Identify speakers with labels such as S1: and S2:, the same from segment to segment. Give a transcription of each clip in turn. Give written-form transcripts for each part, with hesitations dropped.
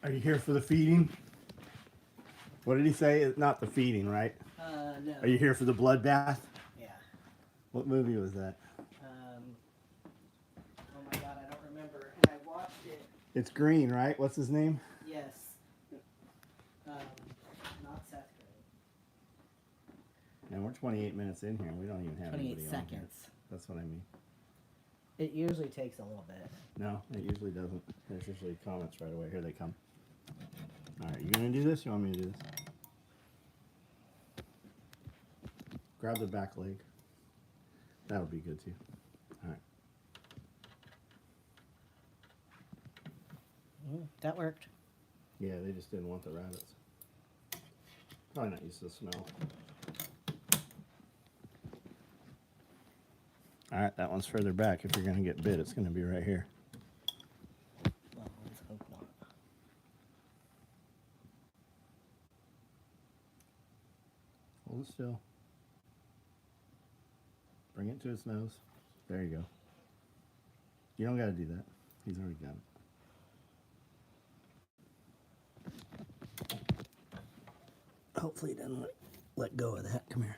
S1: Are you here for the feeding? What did he say? It's not the feeding, right?
S2: No.
S1: Are you here for the bloodbath?
S2: Yeah.
S1: What movie was that?
S2: Oh my god, I don't remember. And I watched it.
S1: It's Green, right? What's his name?
S2: Yes. Not Seth Green.
S1: And we're 28 minutes in here and we don't even have
S2: 28
S1: anybody on here.
S2: seconds.
S1: That's what I mean.
S2: It usually takes a little bit.
S1: No, it usually doesn't. There's usually comments right away. Here they come. Alright, you gonna do this? You want me to do this? Grab the back leg. That'll be good too. Alright.
S2: That worked.
S1: Yeah, they just didn't want the rabbits. Probably not used to the smell. Alright, that one's further back. If you're gonna get bit, it's gonna be right here.
S2: Well, let's hope not.
S1: Hold it still. Bring it to its nose. There you go. You don't gotta do that. He's already got it. Hopefully he doesn't let go of that. Come here.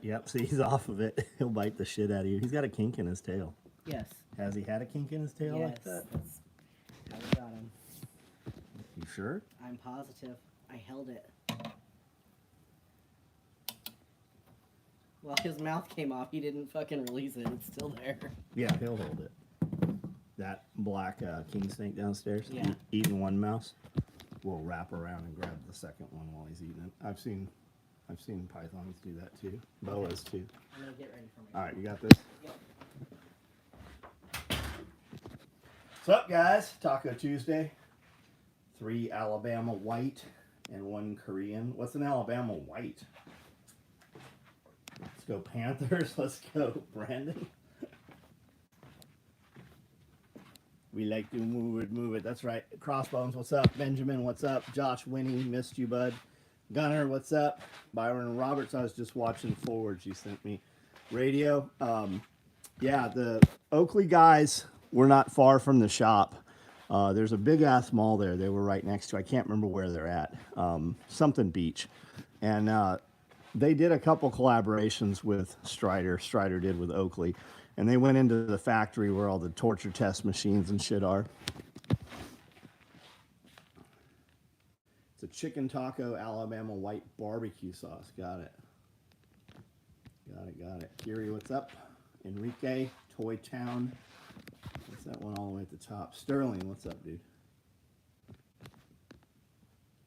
S1: Yep, see, he's off of it. He'll bite the shit out of you. He's got a kink in his tail.
S2: Yes.
S1: Has he had a kink in his tail
S2: Yes.
S1: like that?
S2: That's how we got him.
S1: You sure?
S2: I'm positive. I held it. Well, his mouth came off. He didn't fucking release it. It's still there.
S1: Yeah, he'll hold it. That black king snake downstairs,
S2: Yeah.
S1: eating one mouse, will wrap around and grab the second one while he's eating it. I've seen pythons do that too. Boas too.
S2: I'm gonna get ready for me.
S1: All right, you got this?
S2: Yep.
S1: What's up, guys? Taco Tuesday. 3 Alabama white and 1 Korean. What's an Alabama white? Let's go Panthers. Let's go Brandon. We like to move it. That's right. Crossbones, what's up? Benjamin, what's up? Josh Winnie, missed you, bud. Gunner, what's up? Byron Roberts, I was just watching forwards you sent me. Radio. Yeah, the Oakley guys were not far from the shop. There's a big ass mall there. They were right next to. I can't remember where they're at. Something Beach, and they did a couple collaborations with Strider. Strider did with Oakley, and they went into the factory where all the torture test machines and shit are. It's a chicken taco Alabama white barbecue sauce. Got it. Got it. Kiri, what's up? Enrique, Toy Town. What's that one all the way at the top? Sterling, what's up, dude?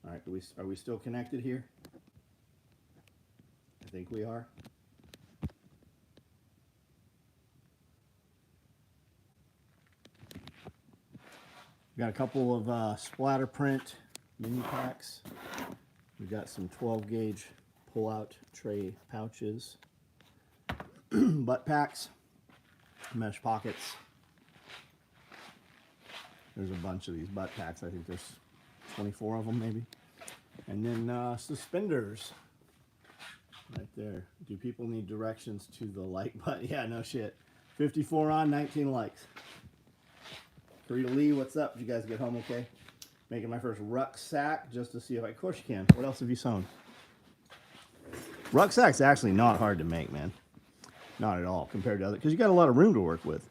S1: All right, are we still connected here? I think we are. We got a couple of splatter print mini packs. We got some 12 gauge pull-out tray pouches, butt packs, mesh pockets. There's a bunch of these butt packs. I think there's 24 of them maybe. And then suspenders right there. Do people need directions to the like button? Yeah, no shit. 54 on, 19 likes. Karita Lee, what's up? Did you guys get home okay? Making my first rucksack just to see if of course you can. What else have you sewn? Rucksack's actually not hard to make, man. Not at all compared to other, because you got a lot of room to work with.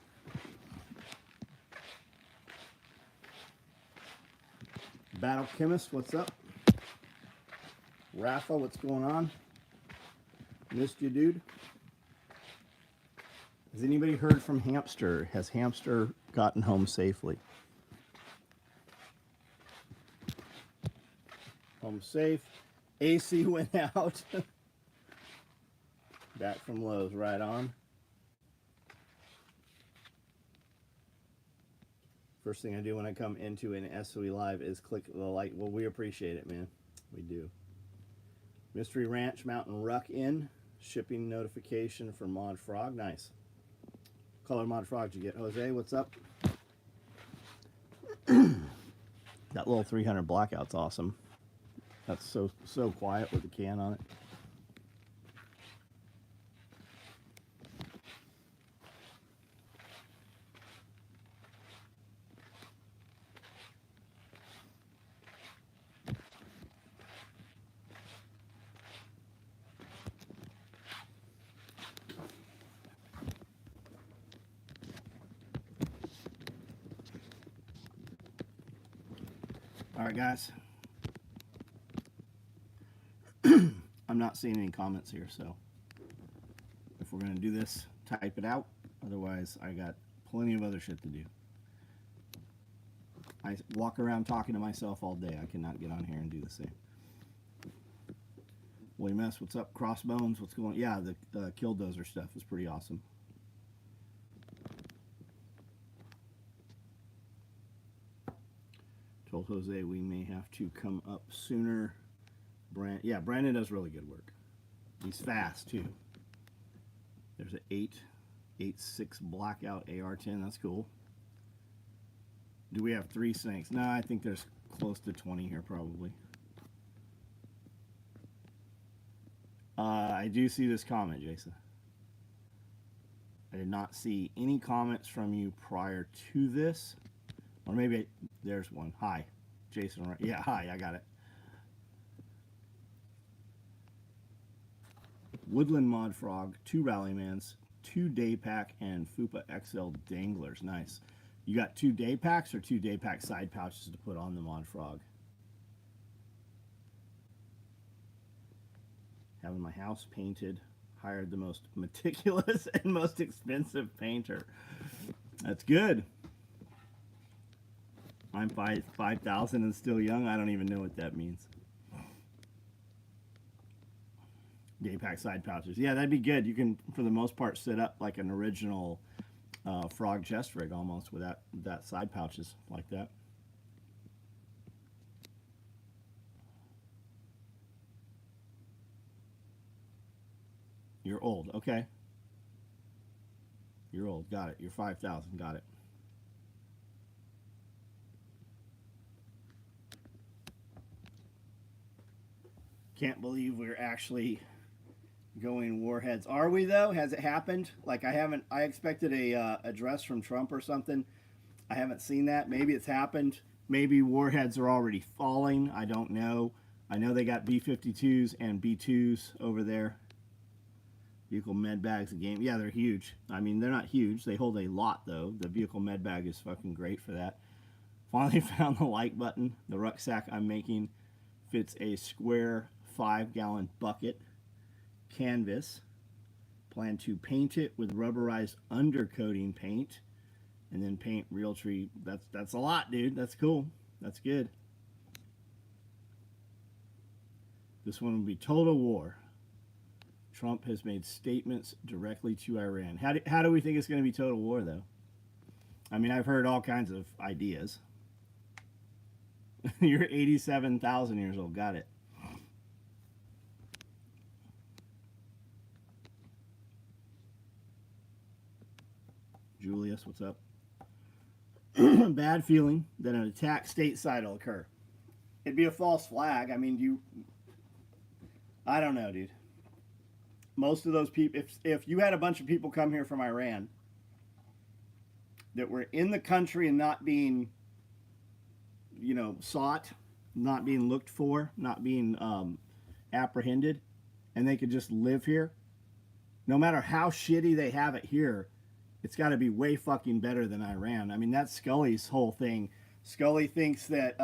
S1: Battle Chemist, what's up? Rafa, what's going on? Missed you, dude. Has anybody heard from Hamster? Has Hamster gotten home safely? Home safe. AC went out. Back from Lowe's, right on. First thing I do when I come into an SOE Live is click the like. Well, we appreciate it, man. We do. Mystery Ranch Mountain Ruck in. Shipping notification for Mod Frog. Nice. Color Mod Frog did you get? Jose, what's up? That little 300 blackout's awesome. That's so quiet with the can on it. All right, guys. I'm not seeing any comments here, so if we're going to do this, type it out. Otherwise, I got plenty of other shit to do. I walk around talking to myself all day. I cannot get on here and do the same. William S., what's up? Crossbones, what's going on? Yeah, the Killdozer stuff is pretty awesome. Told Jose we may have to come up sooner. Yeah, Brandon does really good work. He's fast, too. There's an 8.6 blackout AR-10. That's cool. Do we have 3 snakes? No, I think there's close to 20 here, probably. I do see this comment, Jason. I did not see any comments from you prior to this. Or maybe there's one. Hi, Jason. Right? Yeah, hi, I got it. Woodland Mod Frog, 2 Rallymans, 2 Day Pack, and Fupa XL Danglers. Nice. You got 2 Day Packs or 2 Day Pack side pouches to put on the Mod Frog? Having my house painted. Hired the most meticulous and most expensive painter. That's good. I'm 5,000 and still young. I don't even know what that means. Day pack side pouches. Yeah, that'd be good. You can, for the most part, set up like an original frog chest rig almost with that side pouches like that. You're old. Okay. You're old. Got it. You're 5,000. Got it. Can't believe we're actually going warheads. Are we though? Has it happened? Like I expected a address from Trump or something. I haven't seen that. Maybe it's happened. Maybe warheads are already falling. I don't know. I know they got B-52s and B-2s over there. Vehicle med bags a game. Yeah, they're huge. I mean, they're not huge. They hold a lot though. The vehicle med bag is fucking great for that. Finally found the like button. The rucksack I'm making fits a square 5-gallon bucket canvas. Plan to paint it with rubberized undercoating paint and then paint Realtree. That's a lot, dude. That's cool. That's good. This one will be total war. Trump has made statements directly to Iran. How do we think it's going to be total war, though? I mean, I've heard all kinds of ideas. You're 87,000 years old. Got it. Julius, what's up? Bad feeling that an attack stateside will occur. It'd be a false flag. I mean, I don't know, dude. Most of those people, if you had a bunch of people come here from Iran that were in the country and not being, sought, not being looked for, not being apprehended, and they could just live here, no matter how shitty they have it here, it's got to be way fucking better than Iran. I mean, that's Scully's whole thing. Scully thinks that,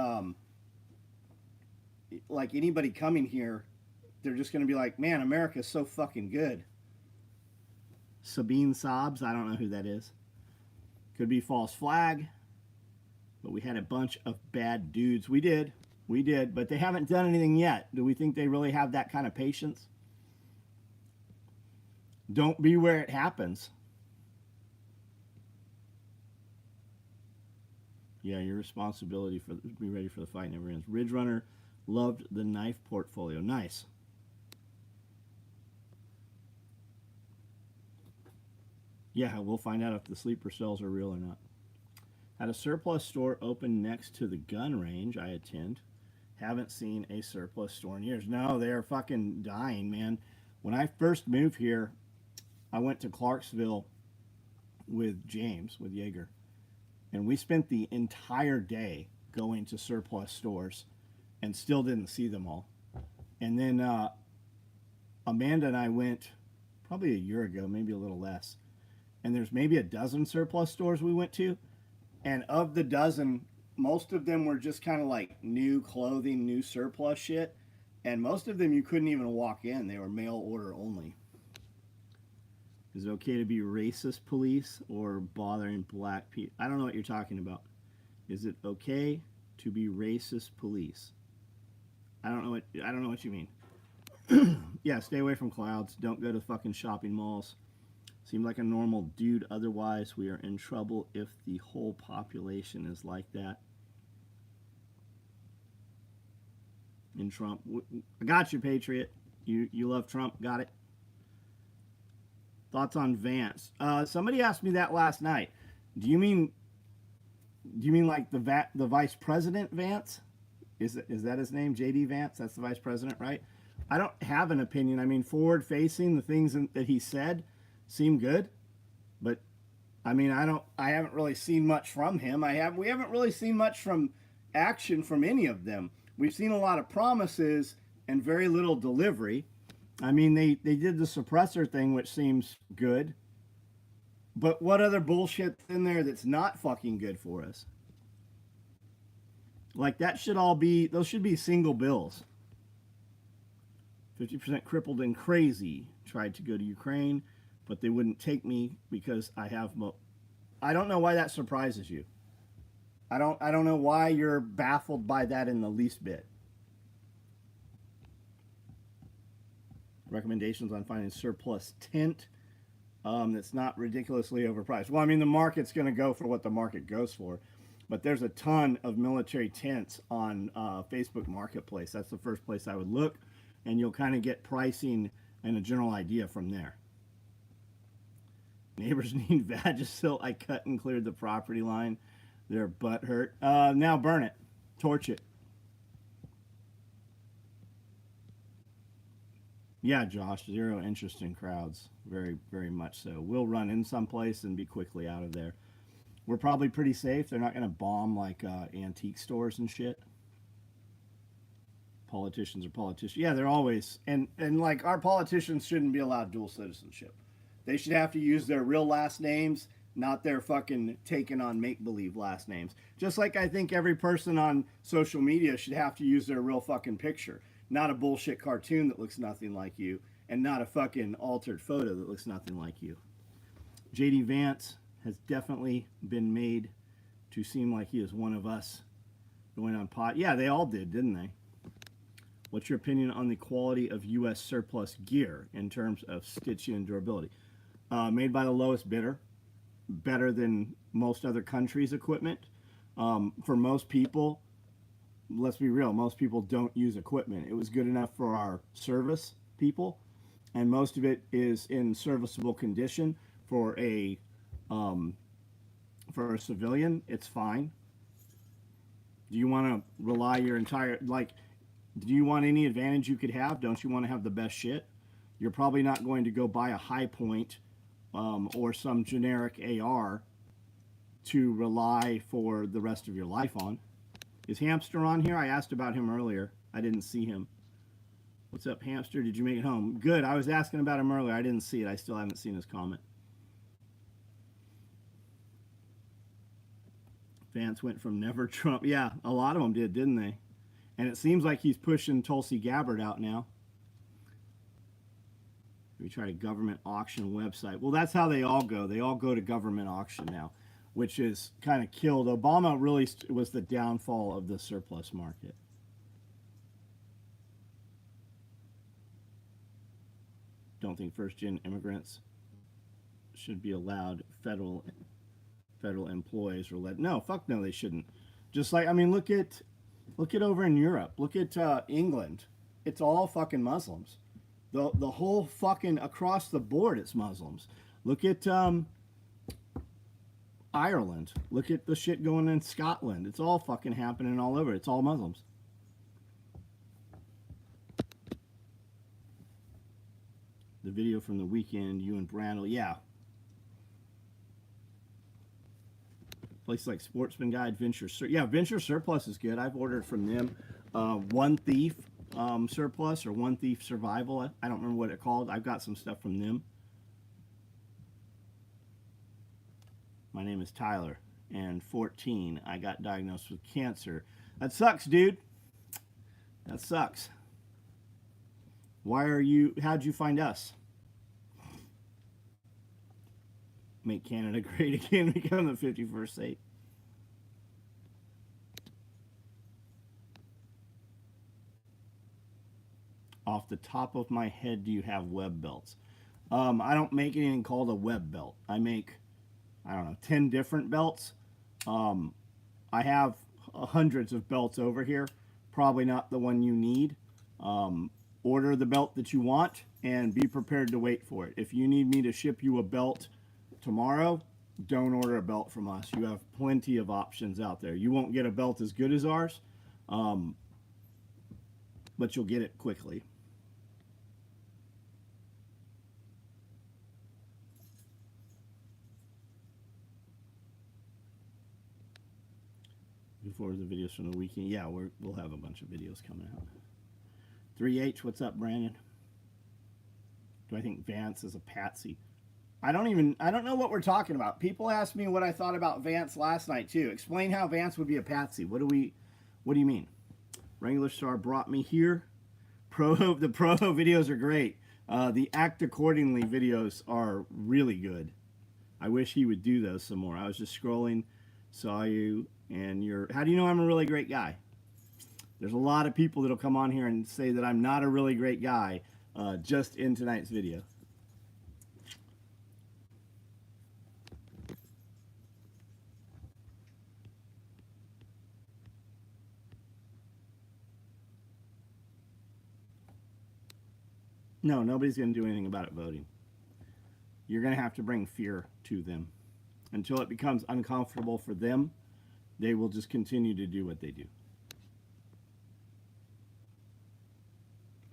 S1: like anybody coming here, they're just going to be like, man, America's so fucking good. Sabine Sobs, I don't know who that is. Could be false flag. But we had a bunch of bad dudes. We did, but they haven't done anything yet. Do we think they really have that kind of patience? Don't be where it happens. Yeah, your responsibility for be ready for the fight never ends. Ridge Runner loved the knife portfolio. Nice. Yeah, we'll find out if the sleeper cells are real or not. Had a surplus store open next to the gun range I attend. Haven't seen a surplus store in years. No, they're fucking dying, man. When I first moved here, I went to Clarksville with James, with Yeager. And we spent the entire day going to surplus stores and still didn't see them all. And then Amanda and I went probably a year ago, maybe a little less. And there's maybe a dozen surplus stores we went to. And of the dozen, most of them were just kind of like new clothing, new surplus shit. And most of them you couldn't even walk in. They were mail order only. Is it okay to be racist police or bothering black people? I don't know what you're talking about. Is it okay to be racist police? I don't know what you mean. Yeah, stay away from clouds. Don't go to fucking shopping malls. Seem like a normal dude. Otherwise, we are in trouble if the whole population is like that. In Trump. I got you, Patriot. You love Trump. Got it. Thoughts on Vance? Somebody asked me that last night. Do you mean like the vice president Vance? Is that his name? JD Vance? That's the vice president, right? I don't have an opinion. I mean, forward facing, the things that he said seem good, but I mean, I haven't really seen much from him. We haven't really seen much from action from any of them. We've seen a lot of promises and very little delivery. I mean, they did the suppressor thing, which seems good. But what other bullshit's in there that's not fucking good for us? Like, those should be single bills. 50% crippled and crazy. Tried to go to Ukraine, but they wouldn't take me because I have I don't know why that surprises you. I don't know why you're baffled by that in the least bit. Recommendations on finding surplus tint that's not ridiculously overpriced. Well, I mean, the market's going to go for what the market goes for, but there's a ton of military tents on Facebook Marketplace. That's the first place I would look, and you'll kind of get pricing and a general idea from there. Neighbors need Vagisil. I cut and cleared the property line. Their butt hurt. Now burn it. Torch it. Yeah, Josh, zero interest in crowds. Very, very much so. We'll run in someplace and be quickly out of there. We're probably pretty safe. They're not going to bomb like antique stores and shit. Politicians are politicians. Yeah, they're always... And like, our politicians shouldn't be allowed dual citizenship. They should have to use their real last names, not their fucking taken on make-believe last names. Just like I think every person on social media should have to use their real fucking picture. Not a bullshit cartoon that looks nothing like you, and not a fucking altered photo that looks nothing like you. JD Vance has definitely been made to seem like he is one of us going on pot. Yeah, they all did, didn't they? What's your opinion on the quality of U.S. surplus gear in terms of stitching and durability? Made by the lowest bidder. Better than most other countries' equipment. For most people, let's be real, most people don't use equipment. It was good enough for our service people, and most of it is in serviceable condition. For a civilian, it's fine. Do you want to rely your entire, like, do you want any advantage you could have? Don't you want to have the best shit? You're probably not going to go buy a High Point or some generic AR to rely for the rest of your life on. Is Hamster on here? I asked about him earlier. I didn't see him. What's up, Hamster? Did you make it home? Good. I was asking about him earlier. I didn't see it. I still haven't seen his comment. Vance went from never Trump. Yeah, a lot of them did, didn't they? And it seems like he's pushing Tulsi Gabbard out now. We tried a government auction website. Well, that's how they all go. They all go to government auction now, which is kind of killed. Obama really was the downfall of the surplus market. Don't think first-gen immigrants should be allowed federal employees or let. No, fuck no, they shouldn't. Just like, I mean, look at over in Europe. Look at England. It's all fucking Muslims. The whole fucking across the board, it's Muslims. Look at Ireland. Look at the shit going in Scotland. It's all fucking happening all over. It's all Muslims. The video from the weekend, you and Brandel, yeah. Places like Sportsman Guide, Venture Surplus is good. I've ordered from them. One Thief Surplus or One Thief Survival. I don't remember what it's called. I've got some stuff from them. My name is Tyler. and 14, I got diagnosed with cancer. That sucks, dude. That sucks. How'd you find us? Make Canada great again, become the 51st state. Off the top of my head, do you have web belts? I don't make anything called a web belt. I make, I don't know, 10 different belts. I have hundreds of belts over here. Probably not the one you need. Order the belt that you want and be prepared to wait for it. If you need me to ship you a belt tomorrow, don't order a belt from us. You have plenty of options out there. You won't get a belt as good as ours, but you'll get it quickly. Before the videos from the weekend, yeah, we'll have a bunch of videos coming out. 3H, what's up, Brandon? Do I think Vance is a patsy? I don't know what we're talking about. People asked me what I thought about Vance last night too. Explain how Vance would be a patsy. What do you mean? Regular Star brought me here. The pro videos are great. The Act Accordingly videos are really good. I wish he would do those some more. I was just scrolling, saw you, and how do you know I'm a really great guy? There's a lot of people that'll come on here and say that I'm not a really great guy just in tonight's video. No, nobody's going to do anything about it voting. You're going to have to bring fear to them. Until it becomes uncomfortable for them, they will just continue to do what they do.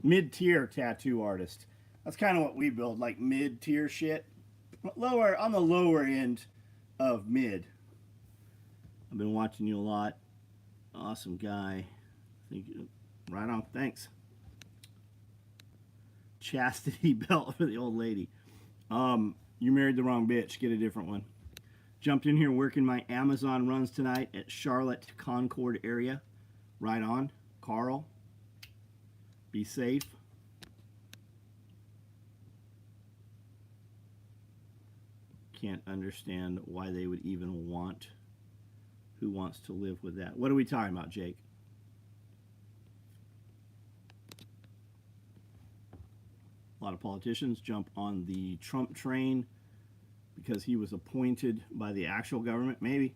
S1: Mid-tier tattoo artist. That's kind of what we build, like mid-tier shit. On the lower end of mid. I've been watching you a lot. Awesome guy. Right on. Thanks. Chastity belt for the old lady. You married the wrong bitch. Get a different one. Jumped in here working my Amazon runs tonight at Charlotte Concord area. Right on. Carl. Be safe. Can't understand why they would even want. Who wants to live with that? What are we talking about, Jake? A lot of politicians jump on the Trump train because he was appointed by the actual government. Maybe.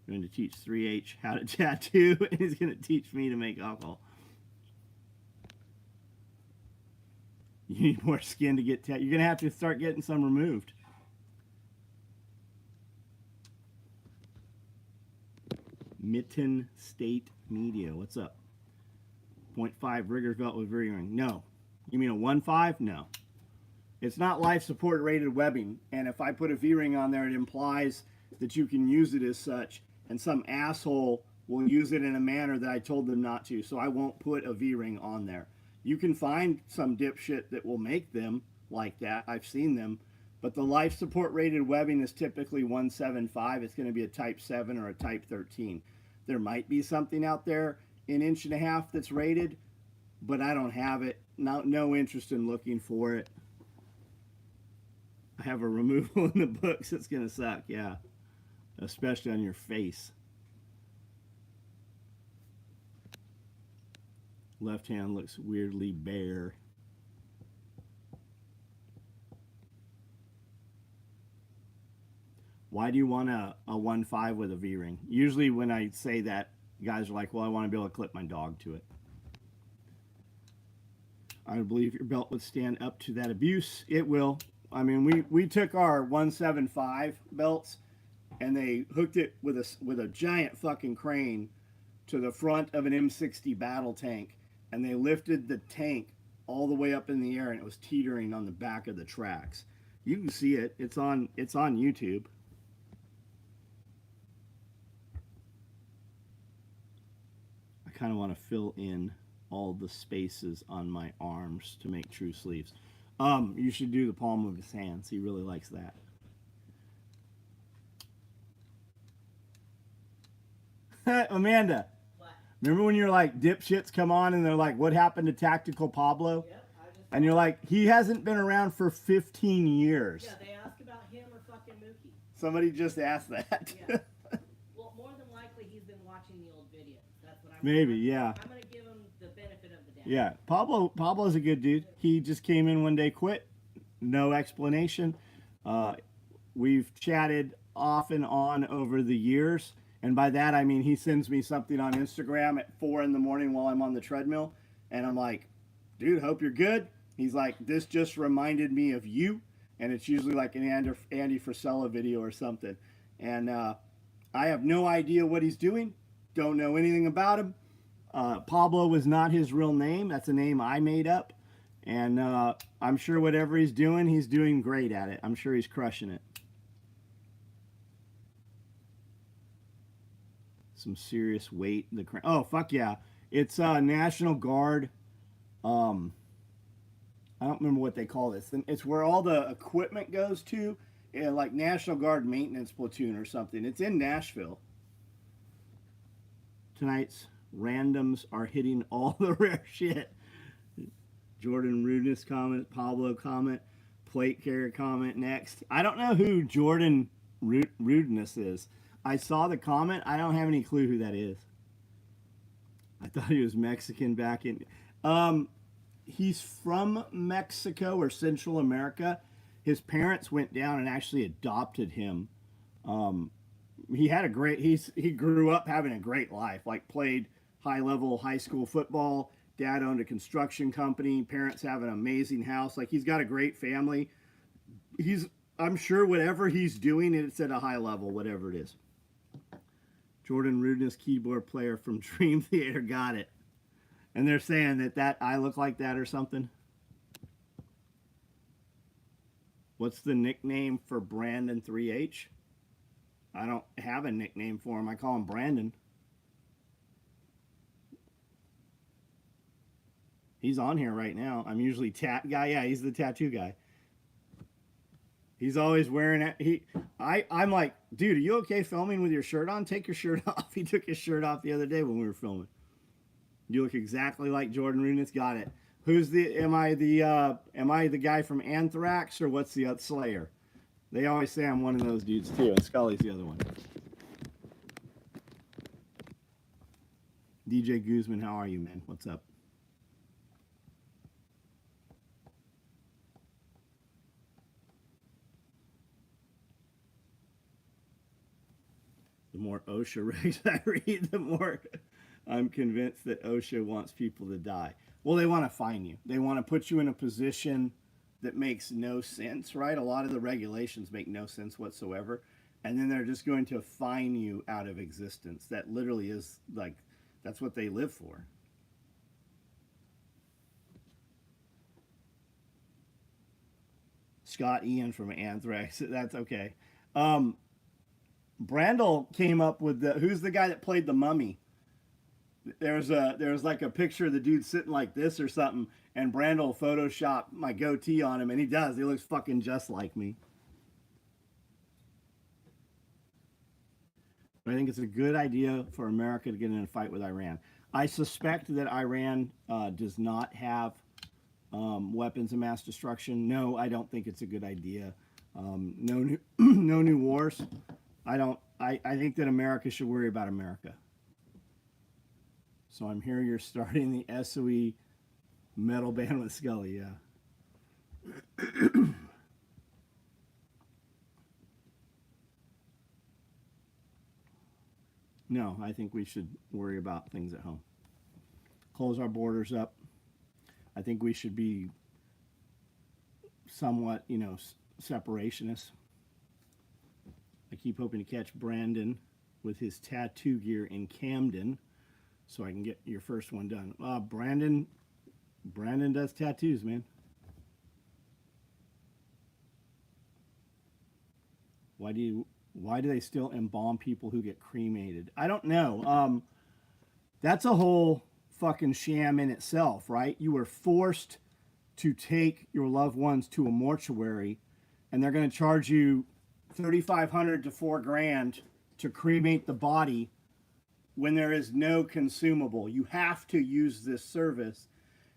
S1: I'm going to teach 3H how to tattoo, and he's going to teach me to make alcohol. You need more skin to get tattooed. You're going to have to start getting some removed. Mitten State Media. What's up? 0.5 rigger belt with V-ring. No. You mean a 1.5? No. It's not life support rated webbing, and if I put a V-ring on there, it implies that you can use it as such, and some asshole will use it in a manner that I told them not to, so I won't put a V-ring on there. You can find some dipshit that will make them like that. I've seen them, but the life support rated webbing is typically 1.75. It's going to be a type 7 or a type 13. There might be something out there an 1.5 inches that's rated, but I don't have it. No interest in looking for it. I have a removal in the books. It's going to suck, yeah. Especially on your face. Left hand looks weirdly bare. Why do you want a 1.5 with a V-ring? Usually when I say that, guys are like, well, I want to be able to clip my dog to it. I believe your belt would stand up to that abuse. It will. I mean, we took our 1.75 belts and they hooked it with a giant fucking crane to the front of an M60 battle tank, and they lifted the tank all the way up in the air, and it was teetering on the back of the tracks. You can see it. It's on YouTube. I kind of want to fill in all the spaces on my arms to make true sleeves. You should do the palm of his hands. He really likes that. Amanda,
S2: What?
S1: remember when you're like, dipshits come on and they're like, what happened to Tactical Pablo?
S2: Yep, I just.
S1: And you're like, he hasn't been around for 15 years.
S2: Yeah, they ask about him or fucking Mookie.
S1: Somebody just asked that.
S2: Yeah. Well, more than likely, he's been watching the old videos. That's what I'm.
S1: Maybe, yeah.
S2: I'm gonna give him the benefit of the doubt.
S1: Yeah, Pablo's a good dude. He just came in one day, quit, no explanation. We've chatted off and on over the years, and by that I mean he sends me something on Instagram at 4 in the morning while I'm on the treadmill, and I'm like, dude, hope you're good. He's like, this just reminded me of you, and it's usually like an Andy Frisella video or something, and I have no idea what he's doing, don't know anything about him. Pablo was not his real name. That's a name I made up. And I'm sure whatever he's doing great at it. I'm sure he's crushing it. Some serious weight. Oh, fuck yeah. It's National Guard. I don't remember what they call this. It's where all the equipment goes to. Like National Guard Maintenance Platoon or something. It's in Nashville. Tonight's randoms are hitting all the rare shit. Jordan Rudeness comment, Pablo comment, plate carrier comment next. I don't know who Jordan Rudeness is. I saw the comment. I don't have any clue who that is. I thought he was Mexican back in. He's from Mexico or Central America. His parents went down and actually adopted him. He had a great. He grew up having a great life. Like played high-level high school football. Dad owned a construction company. Parents have an amazing house. Like he's got a great family. I'm sure whatever he's doing, it's at a high level, whatever it is. Jordan Rudeness, keyboard player from Dream Theater, got it. And they're saying that I look like that or something. What's the nickname for Brandon 3H? I don't have a nickname for him. I call him Brandon. He's on here right now. I'm usually tat guy. Yeah, he's the tattoo guy. He's always wearing it. I'm like, dude, are you okay filming with your shirt on? Take your shirt off. He took his shirt off the other day when we were filming. You look exactly like Jordan Rudeness. Got it. Am I the guy from Anthrax or what's the other Slayer? They always say I'm one of those dudes too, and Scully's the other one. DJ Guzman, how are you, man? What's up? The more OSHA regs I read, the more I'm convinced that OSHA wants people to die. Well, they want to fine you. They want to put you in a position that makes no sense, right? A lot of the regulations make no sense whatsoever. And then they're just going to fine you out of existence. That literally is like, that's what they live for. Scott Ian from Anthrax. That's okay. Brandel came up with who's the guy that played the mummy? There was like a picture of the dude sitting like this or something, and Brandel photoshopped my goatee on him, and he does. He looks fucking just like me. But I think it's a good idea for America to get in a fight with Iran. I suspect that Iran does not have weapons of mass destruction. No, I don't think it's a good idea. No new wars. I think that America should worry about America. So I'm here you're starting the SOE metal band with Scully, yeah. No, I think we should worry about things at home. Close our borders up. I think we should be somewhat, separationists. I keep hoping to catch Brandon with his tattoo gear in Camden so I can get your first one done. Brandon does tattoos, man. Why do they still embalm people who get cremated? I don't know. That's a whole fucking sham in itself, right? You were forced to take your loved ones to a mortuary, and they're going to charge you $3,500 to $4,000 to cremate the body, when there is no consumable. You have to use this service,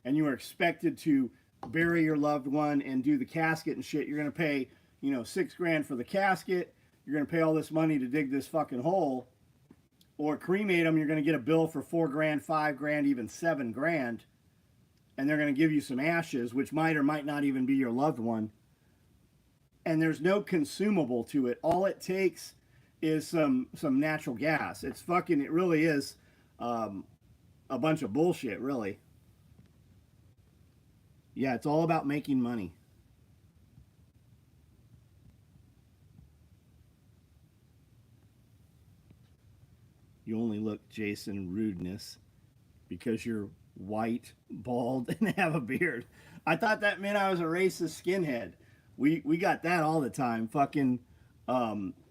S1: and you are expected to bury your loved one and do the casket and shit. You're going to pay, $6,000 for the casket. You're going to pay all this money to dig this fucking hole. Or cremate them, you're going to get a bill for $4,000, $5,000, even $7,000. And they're going to give you some ashes, which might or might not even be your loved one. And there's no consumable to it. All it takes is some natural gas. It really is a bunch of bullshit, really. Yeah, it's all about making money. You only look Jason rudeness because you're white, bald, and have a beard. I thought that meant I was a racist skinhead. We got that all the time. Fucking,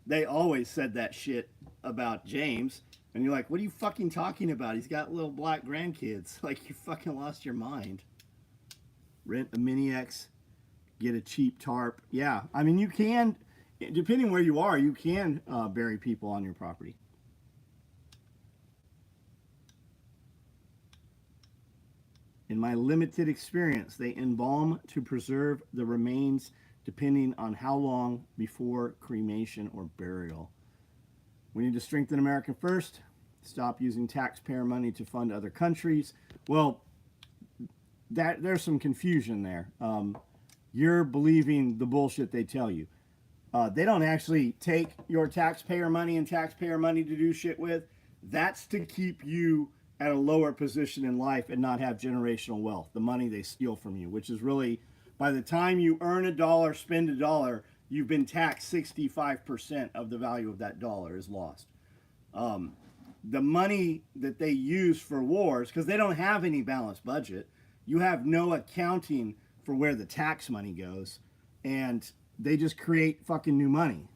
S1: they always said that shit about James. And you're like, what are you fucking talking about? He's got little black grandkids. Like, you fucking lost your mind. Rent a Mini X, get a cheap tarp. Yeah, I mean, you can, depending where you are, you can bury people on your property. In my limited experience, they embalm to preserve the remains depending on how long before cremation or burial. We need to strengthen America first, stop using taxpayer money to fund other countries. Well, there's some confusion there. You're believing the bullshit they tell you. They don't actually take your taxpayer money and taxpayer money to do shit with. That's to keep you at a lower position in life and not have generational wealth, the money they steal from you, which is really, by the time you earn $1, spend $1, you've been taxed 65% of the value of that dollar is lost. The money that they use for wars, because they don't have any balanced budget, you have no accounting for where the tax money goes, and they just create fucking new money.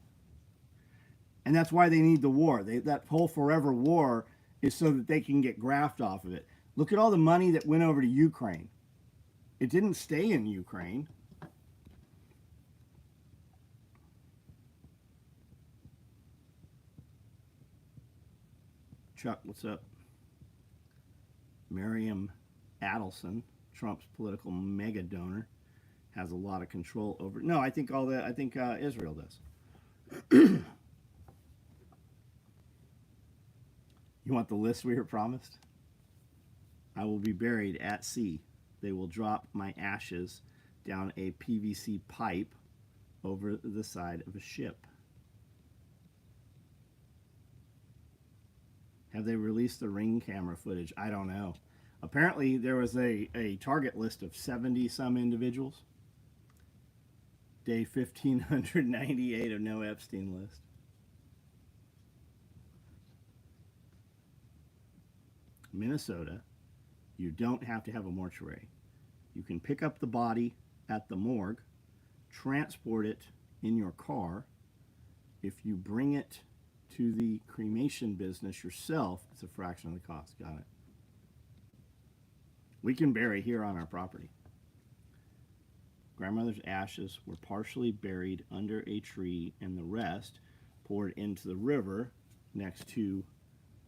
S1: And that's why they need the war. That whole forever war is so that they can get graft off of it. Look at all the money that went over to Ukraine. It didn't stay in Ukraine. Chuck, what's up? Miriam Adelson, Trump's political mega donor, has a lot of control over. No, I think Israel does. You want the list we were promised? I will be buried at sea. They will drop my ashes down a PVC pipe over the side of a ship. Have they released the Ring camera footage? I don't know. Apparently there was a target list of 70 some individuals. Day 1598 of no Epstein list. Minnesota, you don't have to have a mortuary. You can pick up the body at the morgue, transport it in your car. If you bring it to the cremation business yourself, it's a fraction of the cost. Got it. We can bury here on our property. Grandmother's ashes were partially buried under a tree and the rest poured into the river next to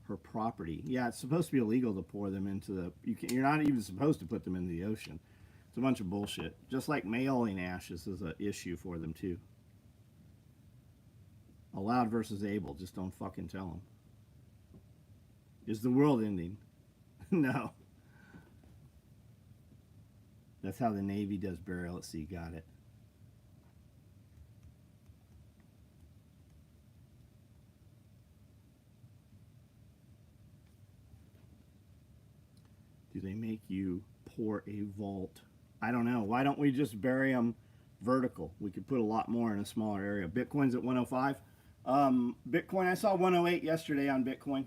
S1: her property. Yeah, it's supposed to be illegal to pour them into the... You're not even supposed to put them into the ocean. It's a bunch of bullshit. Just like mailing ashes is an issue for them, too. Allowed versus able. Just don't fucking tell them. Is the world ending? No. That's how the Navy does burial at sea. Got it. Do they make you pour a vault? I don't know. Why don't we just bury them vertical? We could put a lot more in a smaller area. Bitcoin's at 105. Bitcoin, I saw 108 yesterday on Bitcoin.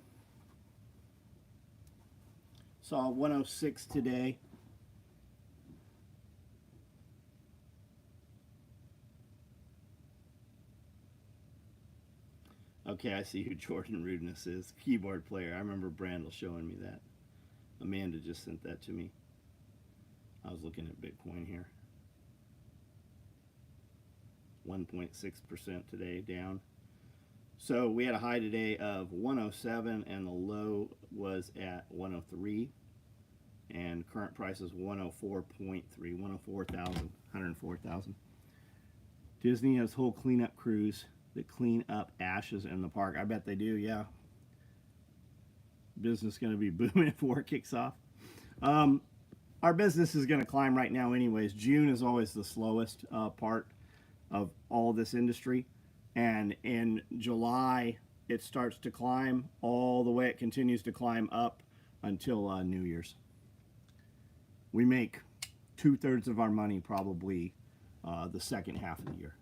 S1: Saw 106 today. Okay, I see who Jordan Rudeness is. Keyboard player. I remember Brandel showing me that. Amanda just sent that to me. I was looking at Bitcoin here. 1.6% today, down. So we had a high today of 107 and the low was at 103. And current price is 104.3, 104,000. Disney has whole cleanup crews that clean up ashes in the park. I bet they do, yeah. Business going to be booming before it kicks off. Our business is going to climb right now anyways. June is always the slowest part of all this industry. And in July, it starts to climb all the way. It continues to climb up until New Year's. We make 2/3 of our money probably the second half of the year.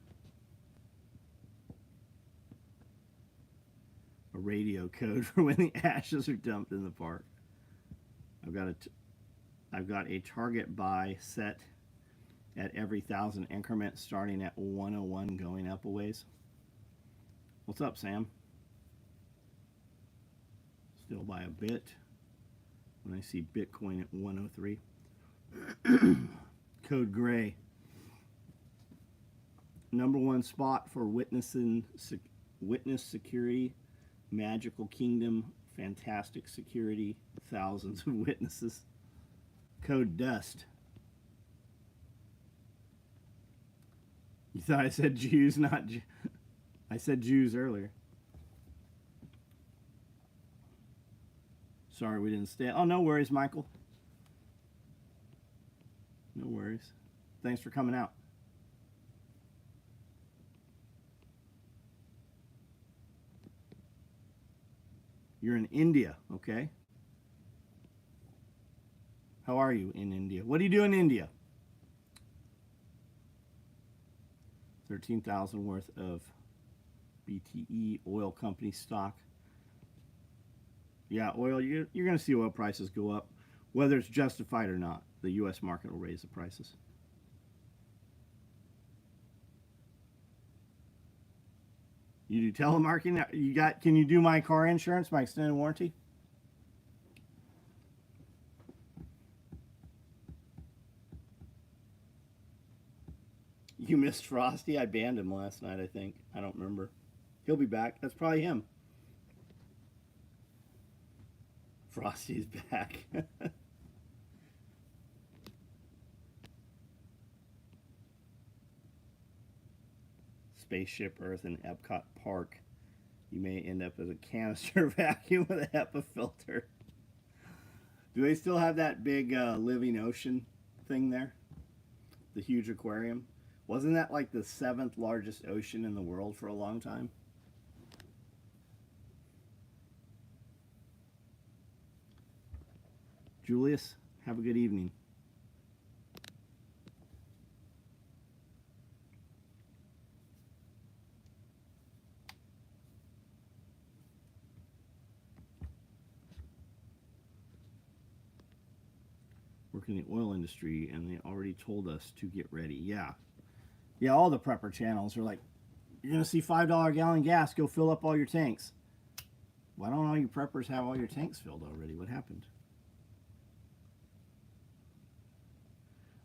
S1: A radio code for when the ashes are dumped in the park. I've got a target buy set at every 1,000 increments starting at 101 going up a ways. What's up, Sam? Still by a bit when I see Bitcoin at 103. Code Gray. #1 spot for witness security, Magical Kingdom, fantastic security, thousands of witnesses. Code Dust. You thought I said Jews, not Jews. I said Jews earlier. Sorry we didn't stay. Oh, no worries, Michael. No worries. Thanks for coming out. You're in India, okay? How are you in India? What do you do in India? 13,000 worth of BTE oil company stock. Yeah, oil, you're going to see oil prices go up. Whether it's justified or not, the U.S. market will raise the prices. You do telemarketing? Can you do my car insurance, my extended warranty? You missed Frosty? I banned him last night, I think. I don't remember. He'll be back. That's probably him. Frosty's back. Spaceship Earth and Epcot Park. You may end up as a canister vacuum with a HEPA filter. Do they still have that big living ocean thing there? The huge aquarium? Wasn't that like the 7th largest ocean in the world for a long time? Julius, have a good evening. Work in the oil industry, and they already told us to get ready. Yeah, all the prepper channels are like, you're gonna see $5 gallon gas. Go fill up all your tanks. Why don't all you preppers have all your tanks filled already? What happened?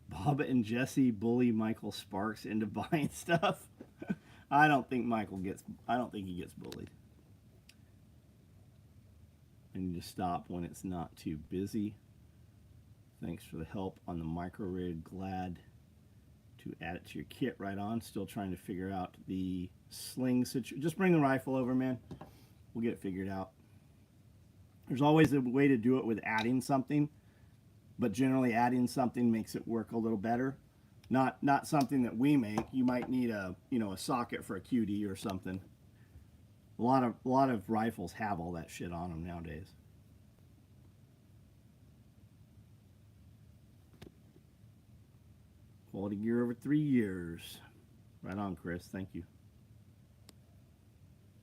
S1: Bob and Jesse bully Michael Sparks into buying stuff. I don't think he gets bullied. I need to stop when it's not too busy. Thanks for the help on the micro rig. Glad to add it to your kit. Right on. Still trying to figure out the sling situation. Just bring the rifle over, man. We'll get it figured out. There's always a way to do it with adding something, but generally adding something makes it work a little better. Not something that we make. You might need a socket for a QD or something. A lot of rifles have all that shit on them nowadays. Quality gear over 3 years. Right on, Chris. Thank you.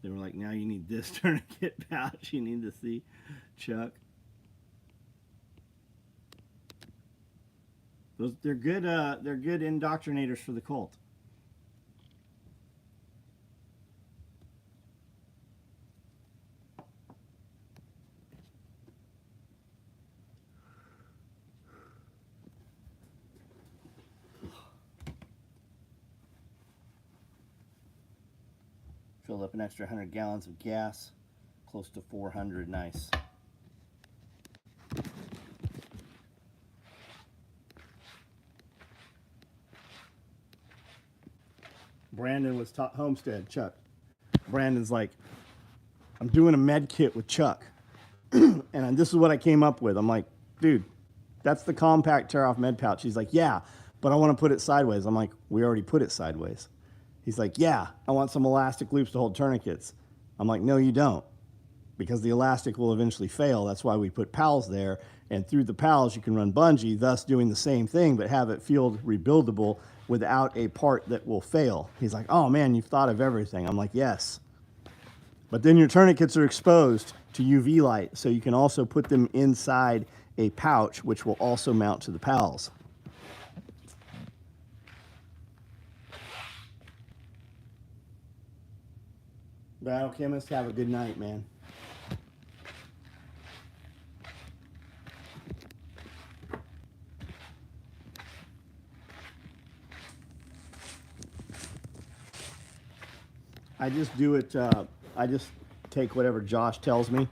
S1: They were like, now you need this tourniquet pouch. You need to see Chuck. They're good indoctrinators for the cult. Filled up an extra 100 gallons of gas. Close to 400. Nice. Brandon was Homestead, Chuck. Brandon's like, I'm doing a med kit with Chuck. And this is what I came up with. I'm like, dude, that's the compact tear off med pouch. He's like, yeah, but I want to put it sideways. I'm like, we already put it sideways. He's like, yeah, I want some elastic loops to hold tourniquets. I'm like, no, you don't, because the elastic will eventually fail. That's why we put pals there. And through the pals, you can run bungee, thus doing the same thing, but have it field rebuildable without a part that will fail. He's like, oh man, you've thought of everything. I'm like, yes. But then your tourniquets are exposed to UV light, so you can also put them inside a pouch, which will also mount to the pals. Biochemist, have a good night, man. I just do it, I just take whatever Josh tells me.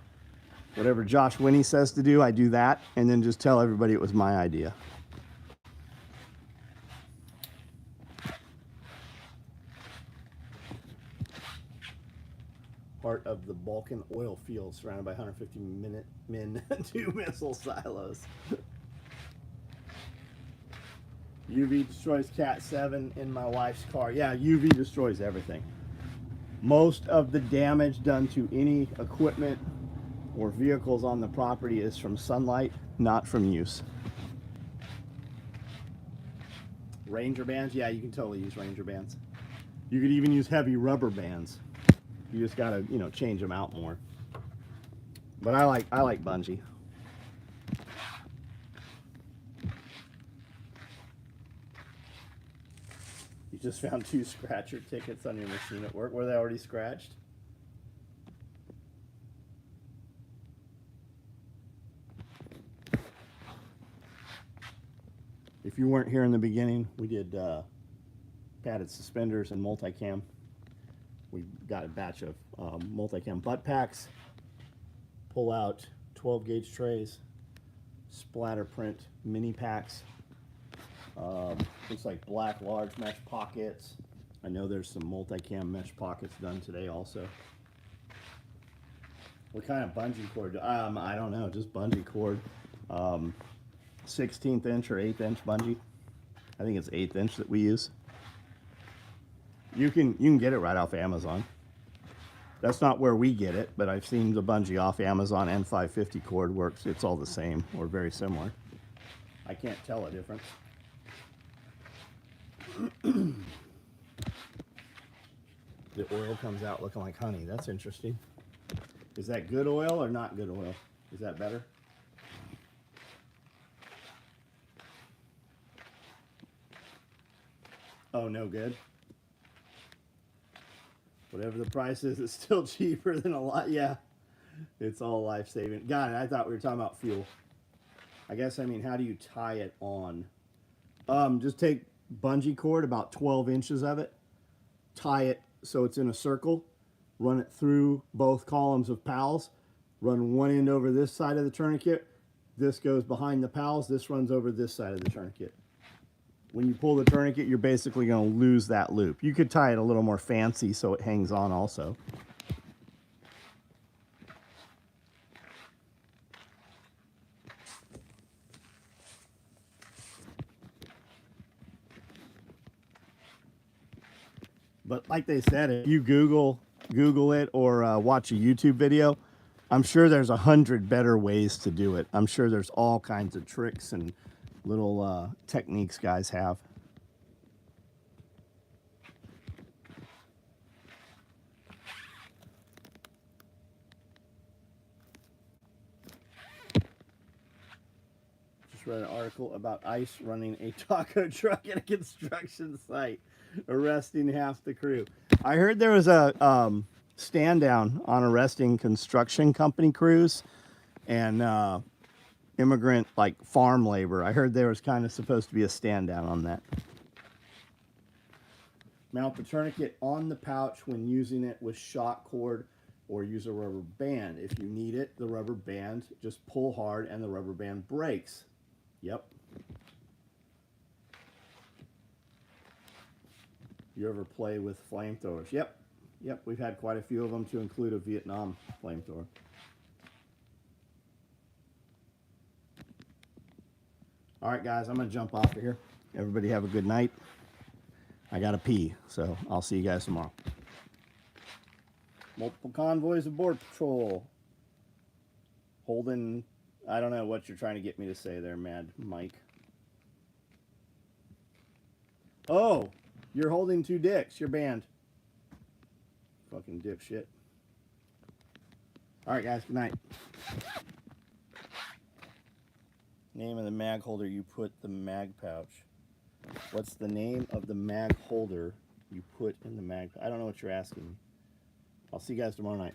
S1: Whatever Josh Winnie says to do, I do that, and then just tell everybody it was my idea. Part of the Balkan oil field surrounded by 150 men, 2 missile silos. UV destroys Cat 7 in my wife's car. Yeah, UV destroys everything. Most of the damage done to any equipment or vehicles on the property is from sunlight, not from use. Ranger bands, yeah, you can totally use Ranger bands. You could even use heavy rubber bands. You just gotta, you know, change them out more. But I like bungee. You just found 2 scratcher tickets on your machine at work. Were they already scratched? If you weren't here in the beginning, we did padded suspenders and multicam. We got a batch of multicam butt packs, pull out 12 gauge trays, splatter print mini packs. Looks like black large mesh pockets. I know there's some multicam mesh pockets done today also. What kind of bungee cord? I don't know, just bungee cord. 16th inch or 8th inch bungee. I think it's 8th inch that we use. You can get it right off Amazon. That's not where we get it, but I've seen the bungee off Amazon, and 550 cord works. It's all the same or very similar. I can't tell a difference. The oil comes out looking like honey. That's interesting. Is that good oil or not good oil? Is that better? Oh, no good. Whatever the price is, it's still cheaper than a lot. Yeah, it's all life-saving. Got it. I thought we were talking about fuel. I guess, I mean, how do you tie it on? Just take bungee cord, about 12 inches of it, tie it so it's in a circle, run it through both columns of pals, run one end over this side of the tourniquet, this goes behind the pals, this runs over this side of the tourniquet. When you pull the tourniquet, you're basically going to lose that loop. You could tie it a little more fancy so it hangs on also. But like they said, if you Google it or watch a YouTube video, I'm sure there's 100 better ways to do it. I'm sure there's all kinds of tricks and little techniques guys have. Just read an article about ICE running a taco truck at a construction site, arresting half the crew. I heard there was a stand down on arresting construction company crews and immigrant, like, farm labor. I heard there was kind of supposed to be a stand down on that. Mount the tourniquet on the pouch when using it with shock cord, or use a rubber band. If you need it, the rubber band, just pull hard and the rubber band breaks. Yep. You ever play with flamethrowers? Yep. Yep, we've had quite a few of them, to include a Vietnam flamethrower. All right, guys, I'm going to jump off of here. Everybody have a good night. I got to pee, so I'll see you guys tomorrow. Multiple convoys of Border Patrol. Holding, I don't know what you're trying to get me to say there, Mad Mike. Oh, you're holding two dicks. You're banned. Fucking dipshit. All right, guys, good night. Name of the mag holder you put the mag pouch. What's the name of the mag holder you put in the mag? I don't know what you're asking. I'll see you guys tomorrow night.